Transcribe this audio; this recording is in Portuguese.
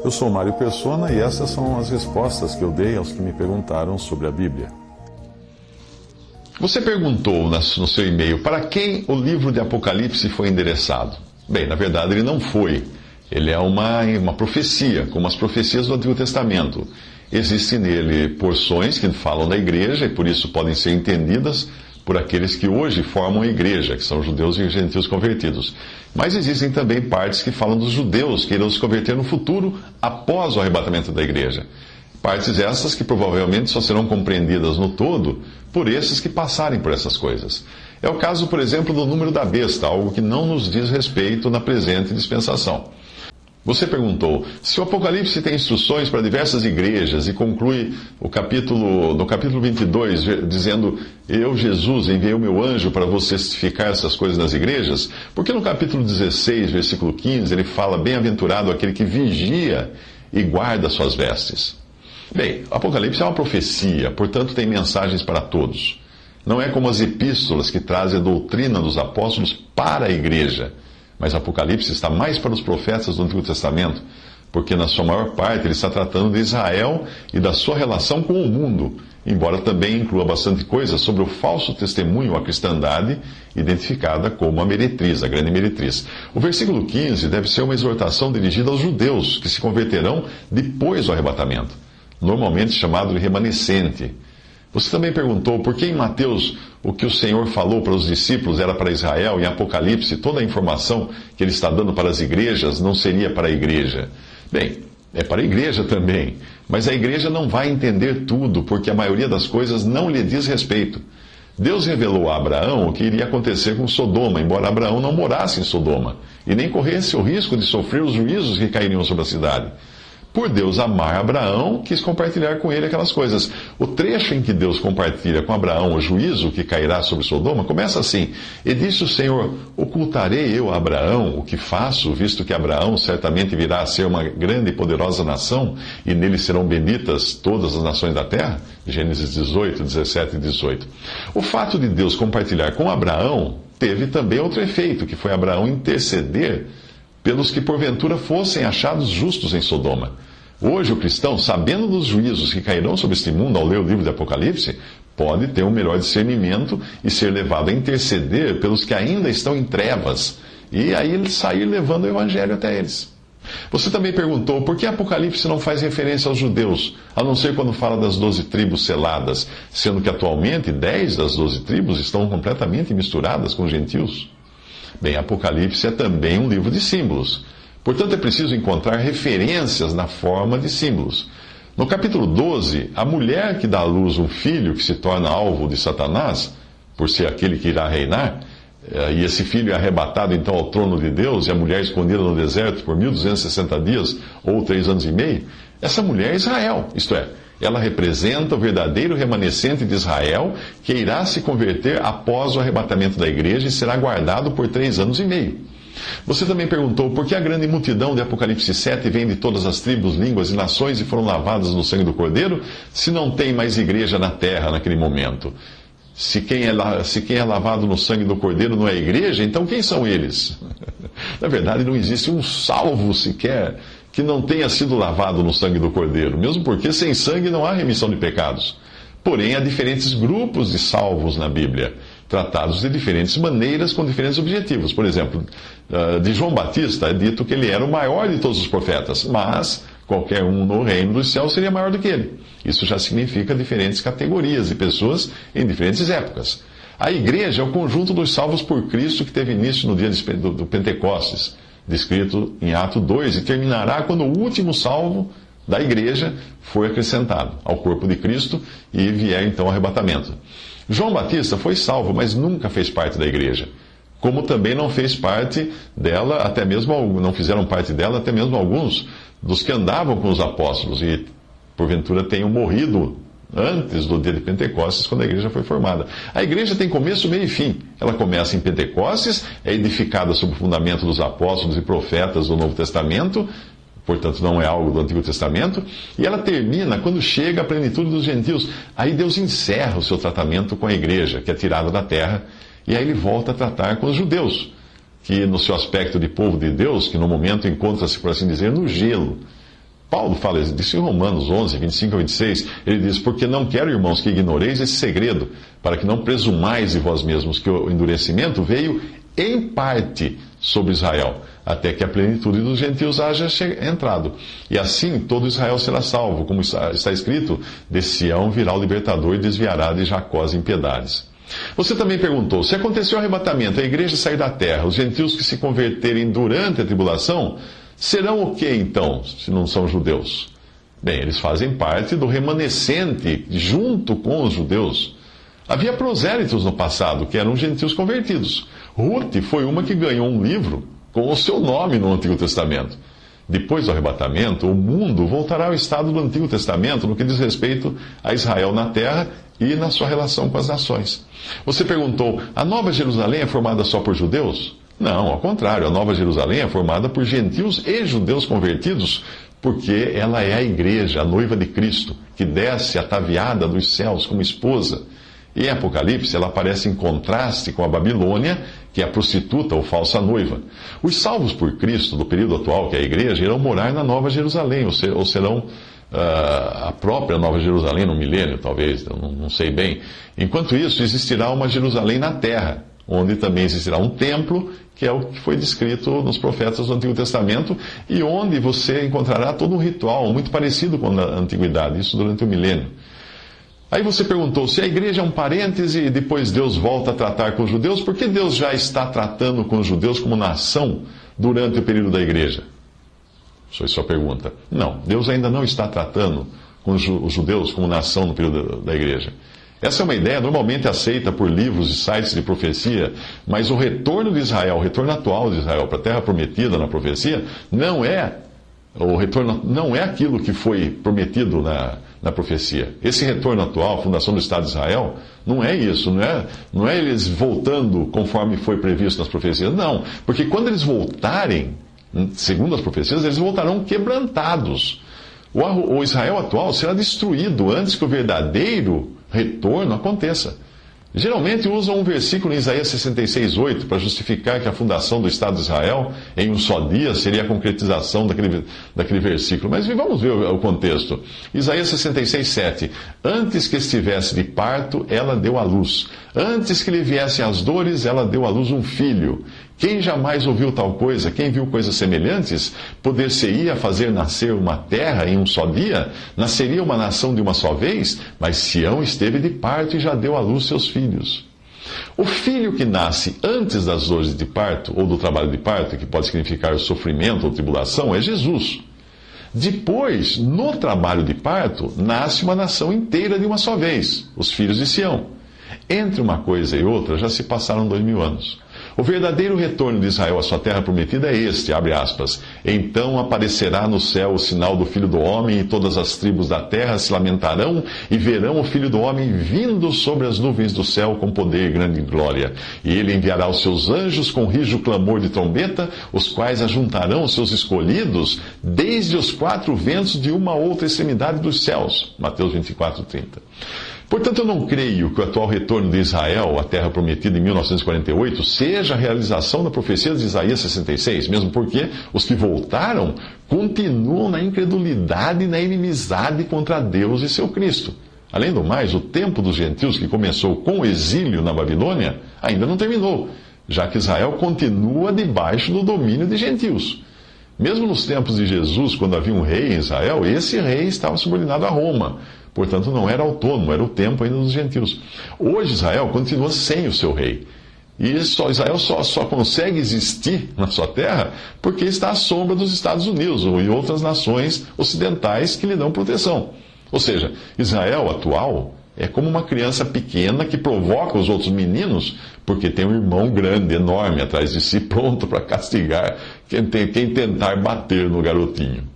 Eu sou Mário Persona e essas são as respostas que eu dei aos que me perguntaram sobre a Bíblia. Você perguntou no seu e-mail para quem o livro de Apocalipse foi endereçado. Bem, na verdade ele não foi. Ele é uma profecia, como as profecias do Antigo Testamento. Existem nele porções que falam da igreja e por isso podem ser entendidas por aqueles que hoje formam a igreja, que são judeus e gentios convertidos. Mas existem também partes que falam dos judeus que irão se converter no futuro após o arrebatamento da igreja. Partes essas que provavelmente só serão compreendidas no todo por esses que passarem por essas coisas. É o caso, por exemplo, do número da besta, algo que não nos diz respeito na presente dispensação. Você perguntou se o Apocalipse tem instruções para diversas igrejas e conclui no capítulo 22, dizendo: Eu, Jesus, enviei o meu anjo para você testificar essas coisas nas igrejas, porque no capítulo 16, versículo 15, ele fala: Bem-aventurado aquele que vigia e guarda suas vestes. Bem, o Apocalipse é uma profecia, portanto tem mensagens para todos. Não é como as epístolas que trazem a doutrina dos apóstolos para a igreja. Mas Apocalipse está mais para os profetas do Antigo Testamento, porque na sua maior parte ele está tratando de Israel e da sua relação com o mundo, embora também inclua bastante coisa sobre o falso testemunho à cristandade, identificada como a meretriz, a grande meretriz. O versículo 15 deve ser uma exortação dirigida aos judeus, que se converterão depois do arrebatamento, normalmente chamado de remanescente. Você também perguntou por que em Mateus o que o Senhor falou para os discípulos era para Israel, e em Apocalipse toda a informação que ele está dando para as igrejas não seria para a igreja. Bem, é para a igreja também, mas a igreja não vai entender tudo, porque a maioria das coisas não lhe diz respeito. Deus revelou a Abraão o que iria acontecer com Sodoma, embora Abraão não morasse em Sodoma, e nem corresse o risco de sofrer os juízos que cairiam sobre a cidade. Por Deus amar Abraão, quis compartilhar com ele aquelas coisas. O trecho em que Deus compartilha com Abraão o juízo que cairá sobre Sodoma começa assim: E disse o Senhor: Ocultarei eu a Abraão o que faço, visto que Abraão certamente virá a ser uma grande e poderosa nação, e nele serão benditas todas as nações da terra? Gênesis 18, 17 e 18. O fato de Deus compartilhar com Abraão teve também outro efeito, que foi Abraão interceder pelos que porventura fossem achados justos em Sodoma. Hoje o cristão, sabendo dos juízos que cairão sobre este mundo ao ler o livro de Apocalipse, pode ter um melhor discernimento e ser levado a interceder pelos que ainda estão em trevas, e aí ele sair levando o evangelho até eles. Você também perguntou por que Apocalipse não faz referência aos judeus, a não ser quando fala das 12 tribos seladas, sendo que atualmente 10 das 12 tribos estão completamente misturadas com gentios. Bem, Apocalipse é também um livro de símbolos. Portanto, é preciso encontrar referências na forma de símbolos. No capítulo 12, a mulher que dá à luz um filho que se torna alvo de Satanás, por ser aquele que irá reinar, e esse filho é arrebatado então ao trono de Deus, e a mulher escondida no deserto por 1260 dias, ou 3 anos e meio, essa mulher é Israel, isto é, ela representa o verdadeiro remanescente de Israel, que irá se converter após o arrebatamento da igreja e será guardado por 3 anos e meio. Você também perguntou por que a grande multidão de Apocalipse 7 vem de todas as tribos, línguas e nações e foram lavadas no sangue do Cordeiro, se não tem mais igreja na terra naquele momento. Se quem é lavado no sangue do Cordeiro não é a igreja, então quem são eles? Na verdade, não existe um salvo sequer que não tenha sido lavado no sangue do Cordeiro, mesmo porque sem sangue não há remissão de pecados. Porém, há diferentes grupos de salvos na Bíblia, tratados de diferentes maneiras, com diferentes objetivos. Por exemplo, de João Batista é dito que ele era o maior de todos os profetas, mas qualquer um no reino dos céus seria maior do que ele. Isso já significa diferentes categorias de pessoas em diferentes épocas. A igreja é o conjunto dos salvos por Cristo que teve início no dia do Pentecostes, descrito em Atos 2, e terminará quando o último salvo da igreja for acrescentado ao corpo de Cristo e vier então o arrebatamento. João Batista foi salvo, mas nunca fez parte da igreja, como também não fez parte dela, até mesmo não fizeram parte dela até mesmo alguns dos que andavam com os apóstolos e porventura tenham morrido antes do dia de Pentecostes, quando a igreja foi formada. A igreja tem começo, meio e fim. Ela começa em Pentecostes, é edificada sob o fundamento dos apóstolos e profetas do Novo Testamento, portanto não é algo do Antigo Testamento, e ela termina quando chega a plenitude dos gentios. Aí Deus encerra o seu tratamento com a igreja, que é tirada da terra, e aí ele volta a tratar com os judeus. que no seu aspecto de povo de Deus, que no momento encontra-se, por assim dizer, no gelo. Paulo fala disso em Romanos 11, 25 a 26. Ele diz: porque não quero, irmãos, que ignoreis esse segredo, para que não presumais de vós mesmos que o endurecimento veio em parte sobre Israel, até que a plenitude dos gentios haja entrado. E assim todo Israel será salvo, como está escrito: de Sião virá o libertador e desviará de Jacó as impiedades. Você também perguntou: se aconteceu o arrebatamento, a igreja sair da terra, os gentios que se converterem durante a tribulação, serão o que então, se não são judeus? Bem, eles fazem parte do remanescente junto com os judeus. Havia prosélitos no passado, que eram gentios convertidos. Ruth foi uma que ganhou um livro com o seu nome no Antigo Testamento. Depois do arrebatamento, o mundo voltará ao estado do Antigo Testamento no que diz respeito a Israel na terra e na sua relação com as nações. Você perguntou: a Nova Jerusalém é formada só por judeus? Não, ao contrário, a Nova Jerusalém é formada por gentios e judeus convertidos, porque ela é a igreja, a noiva de Cristo, que desce ataviada dos céus como esposa. Em Apocalipse, ela aparece em contraste com a Babilônia, que é a prostituta ou falsa noiva. Os salvos por Cristo, do período atual, que é a igreja, irão morar na Nova Jerusalém, ou serão a própria Nova Jerusalém no milênio, talvez, eu não sei bem. Enquanto isso, existirá uma Jerusalém na terra, onde também existirá um templo, que é o que foi descrito nos profetas do Antigo Testamento, e onde você encontrará todo um ritual muito parecido com a antiguidade, isso durante o milênio. Aí você perguntou: se a igreja é um parêntese e depois Deus volta a tratar com os judeus, por que Deus já está tratando com os judeus como nação durante o período da igreja? Foi sua pergunta. Não, Deus ainda não está tratando com os judeus como nação no período da igreja. Essa é uma ideia normalmente aceita por livros e sites de profecia, mas o retorno de Israel, o retorno atual de Israel para a Terra Prometida na profecia, não é aquilo que foi prometido na profecia. Esse retorno atual, a fundação do Estado de Israel, não é isso, não é eles voltando conforme foi previsto nas profecias, não. Porque quando eles voltarem, segundo as profecias, eles voltarão quebrantados. O Israel atual será destruído antes que o verdadeiro retorno aconteça. Geralmente usam um versículo em Isaías 66:8 para justificar que a fundação do Estado de Israel em um só dia seria a concretização daquele versículo. Mas vamos ver o contexto. Isaías 66:7. Antes que estivesse de parto, ela deu à luz. Antes que lhe viessem as dores, ela deu à luz um filho. Quem jamais ouviu tal coisa? Quem viu coisas semelhantes? Poder-se-ia fazer nascer uma terra em um só dia? Nasceria uma nação de uma só vez? Mas Sião esteve de parto e já deu à luz seus filhos. O filho que nasce antes das dores de parto, ou do trabalho de parto, que pode significar sofrimento ou tribulação, é Jesus. Depois, no trabalho de parto, nasce uma nação inteira de uma só vez, os filhos de Sião. Entre uma coisa e outra já se passaram 2000 anos. O verdadeiro retorno de Israel à sua terra prometida é este, abre aspas: então aparecerá no céu o sinal do Filho do Homem, e todas as tribos da terra se lamentarão e verão o Filho do Homem vindo sobre as nuvens do céu com poder e grande glória. E ele enviará os seus anjos com rijo clamor de trombeta, os quais ajuntarão os seus escolhidos desde os quatro ventos de uma outra extremidade dos céus. Mateus 24:30. Portanto, eu não creio que o atual retorno de Israel à Terra Prometida em 1948 seja a realização da profecia de Isaías 66, mesmo porque os que voltaram continuam na incredulidade e na inimizade contra Deus e seu Cristo. Além do mais, o tempo dos gentios, que começou com o exílio na Babilônia, ainda não terminou, já que Israel continua debaixo do domínio de gentios. Mesmo nos tempos de Jesus, quando havia um rei em Israel, esse rei estava subordinado a Roma. Portanto, não era autônomo, era o tempo ainda dos gentios. Hoje, Israel continua sem o seu rei. E Israel só consegue existir na sua terra porque está à sombra dos Estados Unidos e outras nações ocidentais que lhe dão proteção. Ou seja, Israel atual é como uma criança pequena que provoca os outros meninos porque tem um irmão grande, enorme, atrás de si, pronto para castigar quem tentar bater no garotinho.